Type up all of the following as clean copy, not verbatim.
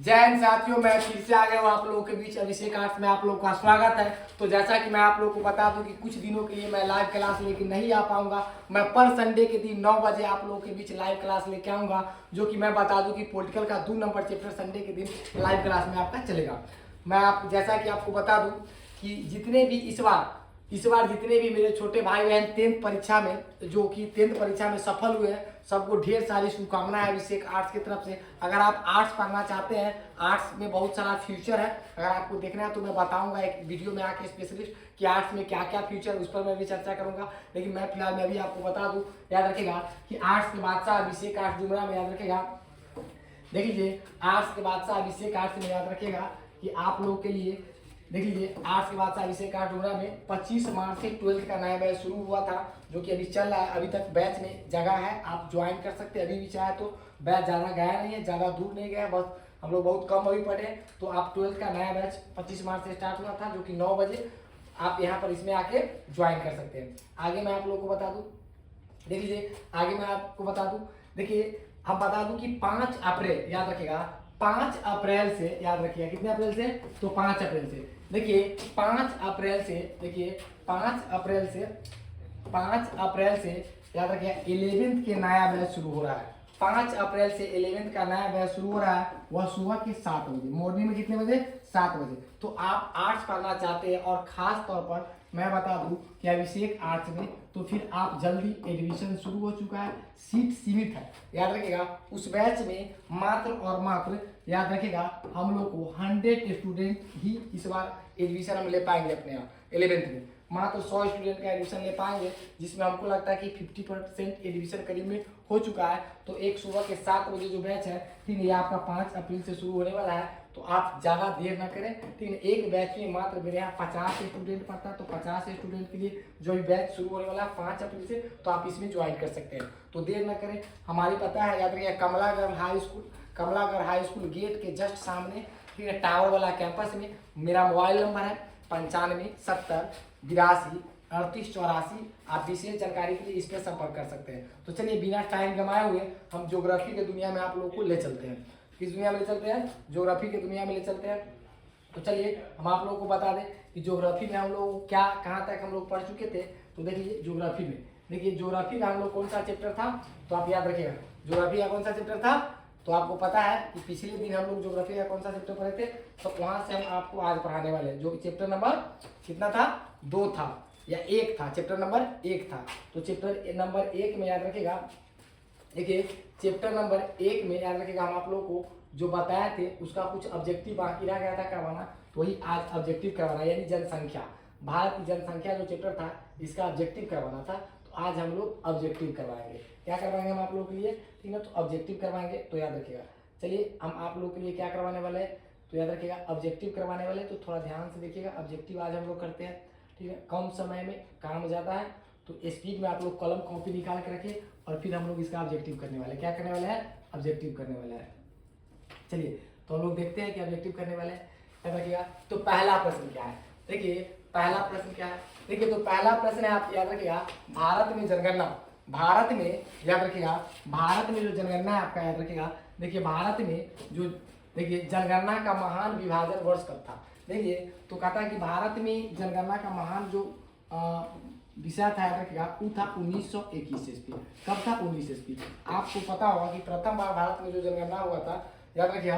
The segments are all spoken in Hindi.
जय हिंद साथियों, मैं फिर से आ गया हूँ आप लोगों के बीच। अभिषेक आर्ट्स में आप लोगों का स्वागत है। तो जैसा कि मैं आप लोगों को बता दूं कि कुछ दिनों के लिए मैं लाइव क्लास लेके नहीं आ पाऊंगा। मैं पर संडे के दिन 9 बजे आप लोगों के बीच लाइव क्लास लेके आऊंगा, जो कि मैं बता दूं कि पॉलिटिकल का 2 नंबर चैप्टर संडे के दिन लाइव क्लास में आपका चलेगा। मैं आप जैसा कि आपको बता दूँ कि जितने भी इस बार जितने भी मेरे छोटे भाई बहन 10th परीक्षा में जो कि 10th परीक्षा में सफल हुए हैं, सबको ढेर सारी शुभकामनाएं अभिषेक आर्ट्स की तरफ से। अगर आप आर्ट्स पढ़ना चाहते हैं, आर्ट्स में बहुत सारा फ्यूचर है, अगर आपको देखना है तो मैं बताऊंगा एक वीडियो में आके स्पेशलिस्ट कि आर्ट्स में क्या क्या फ्यूचर, उस पर मैं भी चर्चा करूंगा। लेकिन मैं फिलहाल मैं भी आपको बता दूं, याद रखेगा कि आर्ट्स के बादशाह अभिषेक आर्ट्स जुमरा में, याद रखेगा, देख लीजिए आर्ट्स के बादशाह अभिषेक आर्ट्स में, याद रखेगा कि आप लोगों के लिए देख लीजिए आर्ट्स के बाद अभिषेक आर्ट डोगरा में 25 मार्च से 12th का नया बैच शुरू हुआ था, जो कि अभी चल रहा है। अभी तक बैच में जगह है, आप ज्वाइन कर सकते हैं अभी भी चाहे तो। बैच ज़्यादा गया नहीं है, ज़्यादा दूर नहीं गया, बस हम लोग बहुत कम अभी पढ़े। तो आप 12th का नया बैच 25 मार्च से स्टार्ट हुआ था, जो कि 9 बजे आप यहाँ पर इसमें आके ज्वाइन कर सकते हैं। आगे मैं आप लोगों को बता दूँ, देख लीजिए आगे मैं आपको बता दूँ, देखिए हम बता दूँ कि 5 अप्रैल, याद रखिएगा 5 अप्रैल से, याद रखिएगा कितने अप्रैल से, तो 5 अप्रैल से, देखिए 5 अप्रैल से, देखिए 5 अप्रैल से, 5 अप्रैल से याद रखिए 11th के नया बैच शुरू हो रहा है। 5 अप्रैल से 11th का नया बैच शुरू हो रहा है, वह सुबह के 7 बजे, मॉर्निंग में कितने बजे, 7 बजे। तो आप आर्ट्स पढ़ना चाहते हैं और खास तौर पर मैं बता दूं कि अभिषेक आर्ट्स में, तो फिर आप जल्दी एडमिशन शुरू हो चुका है, सीट सीमित है, याद रखिएगा। उस बैच में मात्र और मात्र, याद रखिएगा, हम लोग को 100 स्टूडेंट ही इस बार एडमिशन हम ले पाएंगे अपने यहाँ 11th में। मात्र 100 स्टूडेंट का एडमिशन ले पाएंगे, जिसमें हमको लगता है कि 50% एडमिशन करीब में हो चुका है। तो एक सुबह के 7 बजे जो बैच है, ठीक है, ये आपका 5 अप्रैल से शुरू होने वाला है। तो आप ज़्यादा देर ना करें, ठीक है। एक बैच में मात्र मेरे यहाँ 50 स्टूडेंट पढ़ता है, तो 50 स्टूडेंट के लिए जो भी बैच शुरू होने वाला है 5 अप्रैल से, तो आप इसमें ज्वाइन कर सकते हैं। तो देर ना करें, हमारी पता है, याद रखिए Kamalagarh high school, Kamalagarh high school gate के जस्ट सामने, ठीक है, टावर वाला कैंपस में। मेरा मोबाइल नंबर है 95 70 82 38 84। आप विशेष जानकारी के लिए इस पर संपर्क कर सकते हैं। तो चलिए बिना टाइम गंवाए हुए हम ज्योग्राफी के दुनिया में आप लोगों को ले चलते हैं। किस दुनिया में ले चलते हैं? ज्योग्राफी के दुनिया में ले चलते हैं। तो चलिए हम आप लोगों को बता दें कि ज्योग्राफी में हम लोग क्या कहाँ तक हम लोग पढ़ चुके थे। तो देखिए ज्योग्राफी में, देखिए ज्योग्राफी में हम लोग कौन सा चैप्टर था, तो आप याद रखिएगा ज्योग्राफी का कौन सा चैप्टर था। तो आपको पता है कि पिछले दिन हम लोग ज्योग्राफी का कौन सा चैप्टर पढ़े थे, तो वहाँ से हम आपको आज पढ़ाने वाले हैं। जो चैप्टर नंबर कितना था, 2 था या 1 था, चैप्टर नंबर 1 था। तो चैप्टर नंबर 1 में याद रखिएगा, देखिए चैप्टर नंबर 1 में याद रखिएगा हम आप लोगों को जो बताए थे उसका कुछ ऑब्जेक्टिव बाकी रह गया था करवाना, तो वही आज ऑब्जेक्टिव करवाना, यानी जनसंख्या, भारत की जनसंख्या जो चैप्टर था इसका ऑब्जेक्टिव करवाना था। तो आज हम लोग ऑब्जेक्टिव करवाएंगे। क्या करवाएंगे हम आप लोगों के लिए, ठीक है, तो ऑब्जेक्टिव करवाएंगे। तो याद रखिएगा, चलिए हम आप लोगों के लिए क्या करवाने वाले हैं, तो याद रखिएगा ऑब्जेक्टिव करवाने वाले। तो थोड़ा ध्यान से देखिएगा, ऑब्जेक्टिव आज हम लोग करते हैं, ठीक है। कम समय में काम ज़्यादा है, तो स्पीड में आप लोग कलम कॉपी निकाल के रखिए और फिर हम लोग इसका ऑब्जेक्टिव करने वाले हैं। क्या करने वाले हैं, ऑब्जेक्टिव करने वाले हैं। चलिए तो हम लोग देखते हैं कि ऑब्जेक्टिव करने वाले हैं, याद रखिएगा। तो पहला प्रश्न क्या है, देखिए पहला प्रश्न क्या है, देखिए तो पहला प्रश्न है, आप याद रखिएगा, भारत में जनगणना, भारत में याद रखिएगा, भारत में जो जनगणना है आपका, याद रखिएगा, देखिए भारत में जो, देखिए जनगणना का महान विभाजन वर्ष कब था। देखिए तो कहता है कि भारत में जनगणना का महान जो विषय था, याद रखिएगा, वो था 1921 ईस्वी। कब था, 19 ईस्वी। आपको पता होगा कि प्रथम बार भारत में जो जनगणना हुआ था, याद रखिएगा,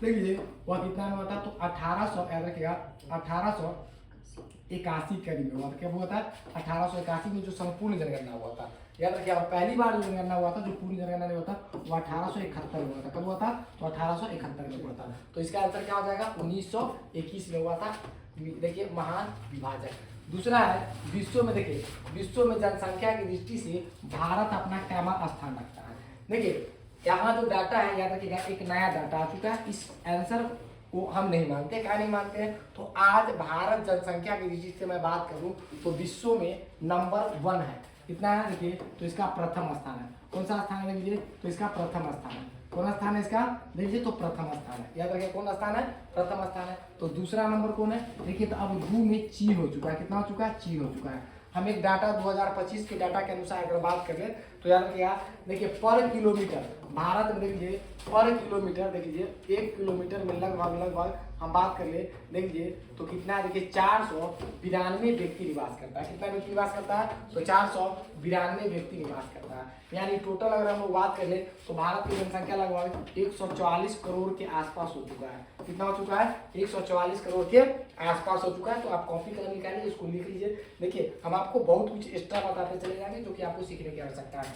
देखिए वह कितना में हुआ था, तो 1800, याद रखिएगा 1881 करीब में हुआ था। क्या हुआ था, 1881 में जो संपूर्ण जनगणना हुआ था, याद रखिएगा। पहली बार जो जनगणना हुआ था, जो पूरी जनगणना नहीं हुआ था, वो 1871 में हुआ था। कब हुआ था, तो 1871 में हुआ था। तो इसका आंसर क्या हो जाएगा, 1921 में हुआ था। देखिए महान विभाजक। दूसरा है विश्व में, देखिए विश्व में जनसंख्या की दृष्टि से भारत अपना कैमा स्थान रखता है। देखिए यहाँ जो डाटा है, याद रखिएगा, एक नया डाटा आ चुका है। इस आंसर को हम नहीं मानते, क्या नहीं मानते हैं, तो आज भारत जनसंख्या की दृष्टि से मैं बात करूं तो विश्व में नंबर 1 है। कितना है, देखिए तो इसका प्रथम स्थान है। कौन सा स्थान है, देखिए तो इसका प्रथम स्थान है। कौन स्थान है इसका, देखिए तो प्रथम स्थान है। याद रखिए कौन स्थान है, प्रथम स्थान है। तो दूसरा नंबर कौन है, देखिए तो अब 2 में चीन हो चुका है। कितना हो चुका है, चीन हो चुका है। हम एक डाटा 2025 के डाटा के अनुसार अगर बात कर ले तो याद रखिएगा, देखिए पर किलोमीटर भारत में देखिए पर किलोमीटर देखिए 1 किलोमीटर में लगभग हम बात कर ले देखिए तो कितना है, देखिए 492 व्यक्ति निवास करता है। कितना व्यक्ति निवास करता है? तो 492 व्यक्ति निवास करता है। यानी टोटल अगर हम लोग बात कर ले तो भारत की जनसंख्या लगभग 144 करोड़ के आसपास हो चुका है। कितना हो चुका है? 144 करोड़ के आसपास हो चुका है। तो आप कॉपी कलम निकालिए, इसको लिख लीजिए। देखिए हम आपको बहुत कुछ एक्स्ट्रा बताते चले जाएंगे जो कि आपको सीखने की आवश्यकता है।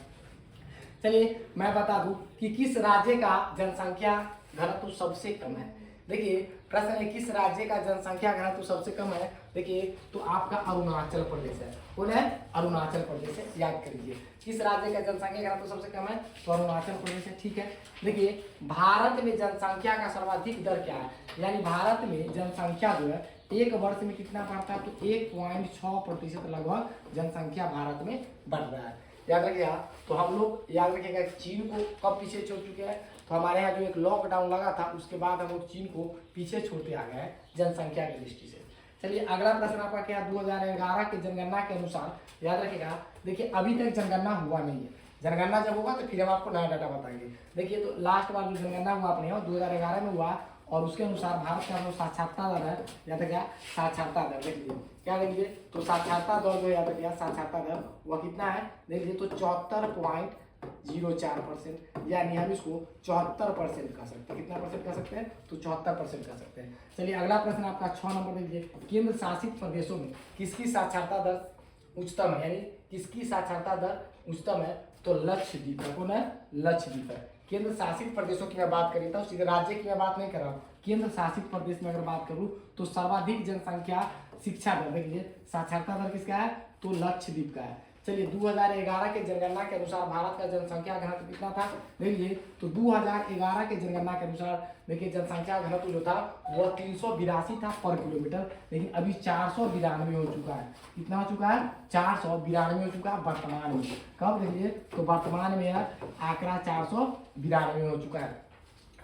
चलिए मैं बता दूं कि किस राज्य का जनसंख्या घनत्व सबसे कम है। देखिए प्रश्न है किस राज्य का जनसंख्या घनत्व सबसे कम है। देखिए तो आपका अरुणाचल प्रदेश है। कौन है? अरुणाचल प्रदेश है। याद कर लीजिए किस राज्य का जनसंख्या घनत्व सबसे कम है, तो अरुणाचल प्रदेश है। ठीक है, देखिए भारत में जनसंख्या का सर्वाधिक दर क्या है, यानी भारत में जनसंख्या जो है एक वर्ष में कितना बढ़ता है, तो 1.6% लगभग जनसंख्या भारत में बढ़ रहा है। याद रखिएगा। तो हम लोग याद रखिएगा चीन को कब पीछे छोड़ चुके हैं, तो हमारे यहाँ जो एक लॉकडाउन लगा था उसके बाद हम लोग चीन को पीछे छोड़ते आ गए हैं जनसंख्या की दृष्टि से। चलिए अगला प्रश्न आपका क्या, 2011 की जनगणना के अनुसार याद रखिएगा। देखिए अभी तक जनगणना हुआ नहीं है, जनगणना जब होगा तो फिर हम आपको नया डाटा बताएंगे। देखिए तो लास्ट बार जो जनगणना हुआ अपने 2011 में हुआ और उसके अनुसार भारत का जो साक्षरता दर है, याद रखिएगा साक्षरता दर देख लीजिए क्या देखिए, तो साक्षरता दर जो याद रखिएगा साक्षरता दर वह कितना है देख लीजिए, तो 74.04%, यानी हम इसको 74% कह सकते हैं। कितना परसेंट कह सकते हैं, तो 74% कह सकते हैं। चलिए अगला प्रश्न आपका 6 नंबर देखिए, केंद्र शासित प्रदेशों में किसकी साक्षरता दर उच्चतम है, यानी किसकी साक्षरता दर उच्चतम है, तो लक्षद्वीप है। कौन है? लक्षद्वीप है। केंद्र शासित प्रदेशों की मैं बात करी था, सीधे राज्य की मैं बात नहीं कर रहा हूँ। केंद्र शासित प्रदेश में अगर बात करूँ तो सर्वाधिक जनसंख्या शिक्षा दर देखिए साक्षरता दर किसका है, तो लक्षद्वीप का है। चलिए 2011 के जनगणना के अनुसार भारत का जनसंख्या घनत्व कितना था देखिए, तो 2011 के जनगणना के अनुसार देखिए जनसंख्या घनत्व जो था वह 382 था पर किलोमीटर, लेकिन अभी 492 हो चुका है। कितना हो चुका है? 492 हो चुका है वर्तमान में। कब देखिए, तो वर्तमान में यह आंकड़ा 492 हो चुका है।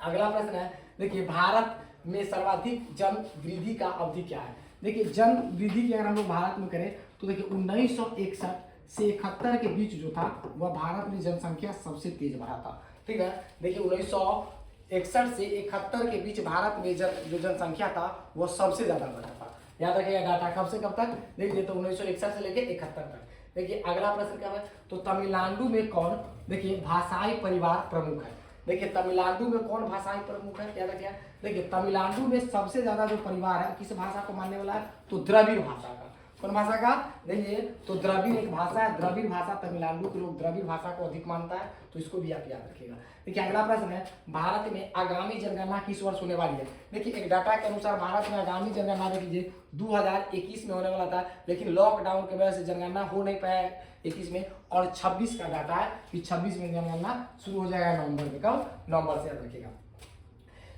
अगला प्रश्न है देखिए, भारत में सर्वाधिक जन वृद्धि का अवधि क्या है। देखिए जन वृद्धि की अगर हम लोग भारत में करें तो देखिए 1961 से 71 के बीच जो था वह भारत में जनसंख्या सबसे तेज बढ़ा था। ठीक है, देखिए 1961 से 71 के बीच भारत में जो जनसंख्या था वह सबसे ज्यादा बढ़ा था। याद रखिएगा डाटा कब से कब तक देखिए, तो 1961 से लेकर 71 तक। देखिए अगला प्रश्न क्या है, तो तमिलनाडु में कौन देखिए भाषाई परिवार प्रमुख है। देखिए तमिलनाडु में कौन भाषाई प्रमुख है, याद रखिएगा। देखिए तमिलनाडु में सबसे ज्यादा जो परिवार है किस भाषा को मानने वाला है, तो द्रविड़ भाषा का। कौन भाषा का देखिए, तो द्रविड़ एक भाषा है, द्रविड़ भाषा तमिलनाडु के लोग द्रविड़ भाषा को अधिक मानता है, तो इसको भी आप याद रखिएगा। देखिए अगला प्रश्न है, भारत में आगामी जनगणना किस वर्ष होने वाली है। देखिए एक डाटा के अनुसार भारत में आगामी जनगणना देख लीजिए 2021 में होने वाला था, लेकिन लॉकडाउन की वजह से जनगणना हो नहीं पाया 21 में, और 26 का डाटा है कि 26 में जनगणना शुरू हो जाएगा नवंबर में। कब? नवंबर से याद रखिएगा।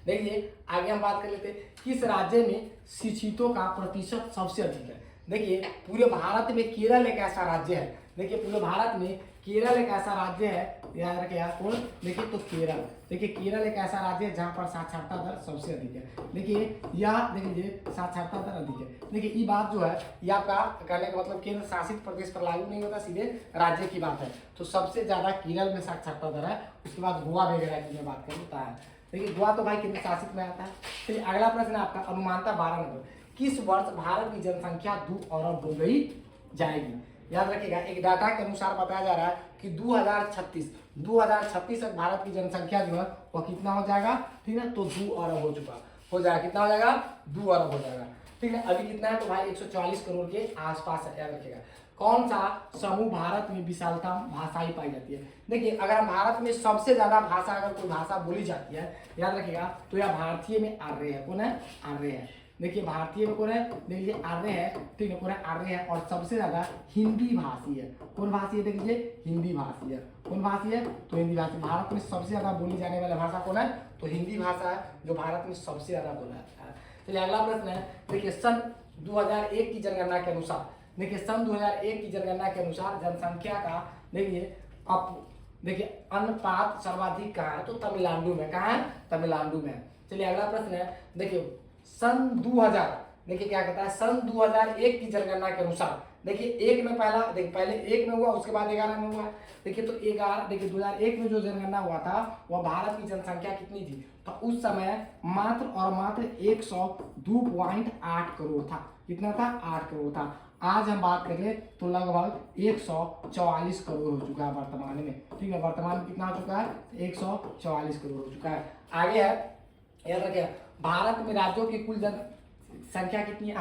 देखिए आगे हम बात कर लेते हैं, किस राज्य में शिक्षितों का प्रतिशत सबसे अधिक है। देखिए पूरे भारत में केरल एक ऐसा राज्य है, देखिए पूरे भारत में केरल एक ऐसा राज्य है, याद रखिए कौन, देखिए तो केरल। देखिए केरल एक ऐसा राज्य है जहाँ पर साक्षरता दर सबसे अधिक है। देखिए यह देखिए साक्षरता दर अधिक है। देखिए ये बात जो है ये आपका कहने का मतलब केंद्र शासित प्रदेश पर लागू नहीं होता, सीधे राज्य की बात है। तो सबसे ज्यादा केरल में साक्षरता दर है, उसके बाद गोवा वगैरह की मैं बात करूँ तो है। देखिए गोवा तो भाई केंद्र शासित में आता है। चलिए अगला प्रश्न है आपका अनुमानतः 12 नंबर, किस वर्ष भारत की जनसंख्या 2 अरब हो गई जाएगी। याद रखिएगा एक डाटा के अनुसार बताया जा रहा है कि 2036 तक भारत की जनसंख्या जो है वह कितना हो जाएगा, ठीक है, तो 2 अरब हो जाएगा। कितना हो जाएगा? 2 अरब हो जाएगा। ठीक है, अभी कितना है तो भाई 140 करोड़ के आसपास है। याद रखिएगा कौन सा समूह भारत में विशालता भाषाई पाई जाती है। देखिए अगर हम भारत में सबसे ज्यादा भाषा अगर कोई भाषा बोली जाती है, याद रखिएगा तो यह भारतीय में आर्य है। कौन है? आर्य है। देखिए भारतीय में कौन है, देखिए आर्य है, ठीक है, कौन है? आर्य है। और सबसे ज्यादा हिंदी भाषी है। कौन भाषी है? देखिए हिंदी भाषी है। कौन भाषी है? तो हिंदी भाषी। भारत में सबसे ज्यादा बोली जाने वाला भाषा कौन है, तो हिंदी भाषा है जो भारत में सबसे ज्यादा बोला जाता है। चलिए अगला प्रश्न है, देखिए सन 2001 की जनगणना के अनुसार, देखिए सन 2001 की जनगणना के अनुसार जनसंख्या का देखिए अनुपात सर्वाधिक कहाँ है, तो तमिलनाडु में। कहाँ है? तमिलनाडु में। चलिए अगला प्रश्न है, देखिए सन 2000 देखिए क्या कहता है, सन 2001 की जनगणना के अनुसार, देखिए एक में पहला, देखिए पहले एक में हुआ, उसके बाद 11 में हुआ। देखिए तो 11, देखिए 2001 में जो जनगणना हुआ था वह भारत की जनसंख्या कितनी थी, तो उस समय मात्र और मात्र 102.8 करोड़ था। कितना था? 8 करोड़ था। आज हम बात करें तो लगभग 144 करोड़ हो चुका है वर्तमान में। ठीक है, वर्तमान में कितना हो चुका है? 144 करोड़ हो चुका है। आगे है, याद रखिए, भारत में राज्यों की कुल जनसंख्या कितनी है?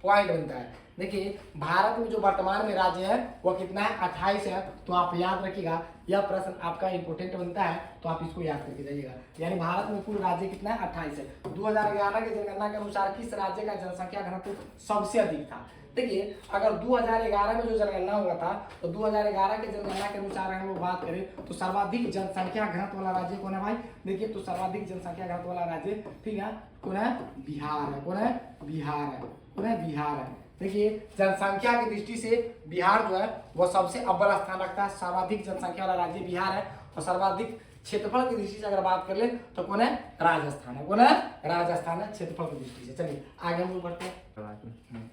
पॉइंट बनता है। देखिए भारत में जो वर्तमान में राज्य है वह कितना है? 28 है। तो आप याद रखिएगा, यह प्रश्न आपका इंपोर्टेंट बनता है, तो आप इसको याद करके जाइएगा। यानी भारत में कुल राज्य कितना है? 28 है। 2011 की जनगणना के अनुसार किस राज्य का जनसंख्या घनत्व सबसे अधिक था? देखिए अगर 2011 में जो जनगणना हुआ था, तो 2011 के जनगणना के अनुसार हम लोग बात करें तो सर्वाधिक जनसंख्या घनत्व वाला राज्य कौन है भाई? देखिए तो सर्वाधिक जनसंख्या घनत्व वाला राज्य, ठीक है, कौन है? बिहार है। कौन है? बिहार है। कौन है? बिहार है। देखिए जनसंख्या की दृष्टि से बिहार जो है वह सबसे अव्वल स्थान रखता है। सर्वाधिक जनसंख्या वाला राज्य बिहार है। और सर्वाधिक क्षेत्रफल की दृष्टि से अगर बात कर ले तो कौन है? राजस्थान है। कौन है? राजस्थान है क्षेत्रफल की दृष्टि से। चलिए आगे हम लोग बढ़ते हैं।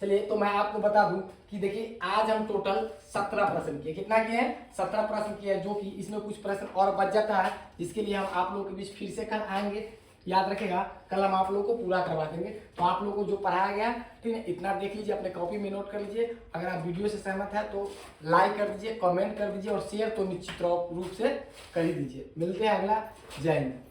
चलिए तो मैं आपको बता दूं कि देखिए आज हम टोटल 17 प्रश्न किए। कितना किए हैं? 17 प्रश्न किए हैं, जो कि इसमें कुछ प्रश्न और बच जाता है, जिसके लिए हम आप लोगों के बीच फिर से कल आएंगे। याद रखेगा, कल हम आप लोगों को पूरा करवा देंगे। तो आप लोगों को जो पढ़ाया गया, ठीक है, इतना देख लीजिए, अपने कॉपी में नोट कर लीजिए। अगर आप वीडियो से सहमत है तो लाइक कर दीजिए, कमेंट कर दीजिए और शेयर तो निश्चित रूप से कर ही दीजिए। मिलते हैं अगला। जय हिंद।